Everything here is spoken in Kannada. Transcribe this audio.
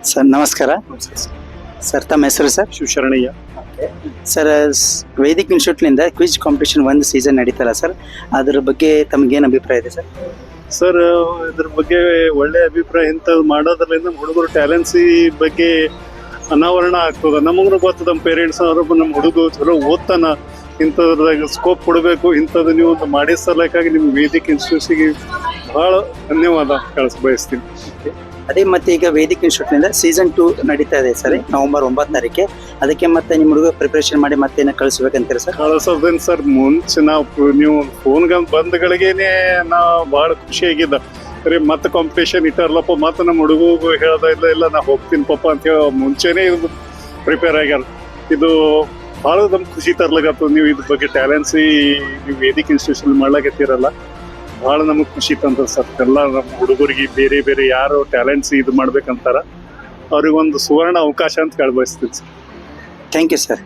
ಸರ್ ನಮಸ್ಕಾರ. ಸರ್ ತಮ್ಮ ಹೆಸರು ಸರ್? ಶಿವಶರಣಯ್ಯ. ಸರ್ ವೇದಿಕ್ ಇನ್ಸ್ಟಿಟ್ಯೂಟ್ನಿಂದ ಕ್ವಿಜ್ ಕಾಂಪಿಟೇಷನ್ ಒಂದು ಸೀಸನ್ ನಡೀತಲ್ಲ ಸರ್, ಅದ್ರ ಬಗ್ಗೆ ತಮಗೇನು ಅಭಿಪ್ರಾಯ ಇದೆ ಸರ್? ಸರ್ ಇದ್ರ ಬಗ್ಗೆ ಒಳ್ಳೆ ಅಭಿಪ್ರಾಯ. ಇಂಥದ್ದು ಮಾಡೋದ್ರಿಂದ ಹುಡುಗರು ಟ್ಯಾಲೆನ್ಸಿ ಬಗ್ಗೆ ಅನಾವರಣ ಆಗ್ತದೆ. ನಮಗೂ ಗೊತ್ತು, ನಮ್ಮ ಪೇರೆಂಟ್ಸ್ ಅವರು ನಮ್ಮ ಹುಡುಗ ಚಲೋ ಓದ್ತಾನ, ಇಂಥದ್ರಾಗ ಸ್ಕೋಪ್ ಕೊಡಬೇಕು, ಇಂಥದ್ದು ನೀವು ಒಂದು ಮಾಡಿ ಸಲಕ್ಕಾಗಿ ನಿಮ್ಮ ವೇದಿಕ್ ಇನ್ಸ್ಟಿಟ್ಯೂಟ್ಸಿಗೆ ಭಾಳ ಧನ್ಯವಾದ ಬಯಸ್ತೀನಿ. ಅದೇ ಮತ್ತೆ ಈಗ ವೇದಿಕ್ ಇನ್ಸ್ಟಿಟ್ಯೂಟ್ನಿಂದ ಸೀಸನ್ 2 ನಡೀತಾ ಇದೆ ಸರ್, ನವೆಂಬರ್ 9 ತಾರೀಕೆ. ಅದಕ್ಕೆ ಮತ್ತೆ ನಿಮ್ಮ ಹುಡುಗ ಪ್ರಿಪರೇಷನ್ ಮಾಡಿ ಮತ್ತೆ ಕಳಿಸ್ಬೇಕಂತೀರ ಸರ್? ಕಳಿಸೋದೇನು ಸರ್, ಮುಂಚೆ ನೀವು ಫೋನ್ಗೆ ಬಂದ್ಗಳಿಗೇನೆ ನಾವು ಭಾಳ ಖುಷಿಯಾಗಿದ್ದ. ಸರಿ ಮತ್ತೆ ಕಾಂಪಿಟೇಷನ್ ಇಟ್ಟಾರಲ್ಲಪ್ಪ, ಮತ್ತೆ ನಮ್ಮ ಹುಡುಗ ಹೇಳ್ದ ಇಲ್ಲ ನಾ ಹೋಗ್ತೀನಿ ಪಪ್ಪ ಅಂತ ಹೇಳಿ ಮುಂಚೆನೇ ಇದು ಪ್ರಿಪೇರ್ ಆಗ್ಯಾರ. ಇದು ಭಾಳ ನಮ್ಗೆ ಖುಷಿ ತರ್ಲಾಗತ್ತದ. ನೀವು ಇದ್ರ ಬಗ್ಗೆ ಟ್ಯಾಲೆನ್ಸಿ ನೀವು ವೇದಿಕ್ ಇನ್ಸ್ಟಿಟ್ಯೂಷನ್ ಮಾಡ್ಲಾಕತ್ತೀರಲ್ಲ, ಭಾಳ ನಮಗೆ ಖುಷಿ ತಂತದ ಸರ್. ಎಲ್ಲ ನಮ್ಮ ಹುಡುಗರಿಗೆ ಬೇರೆ ಬೇರೆ ಯಾರು ಟ್ಯಾಲೆಂಟ್ಸ್ ಇದು ಮಾಡ್ಬೇಕಂತಾರ ಅವ್ರಿಗೊಂದು ಸುವರ್ಣ ಅವಕಾಶ ಅಂತ ಹೇಳಿ ಬಯಸ್ತೀನಿ ಸರ್. Thank you sir.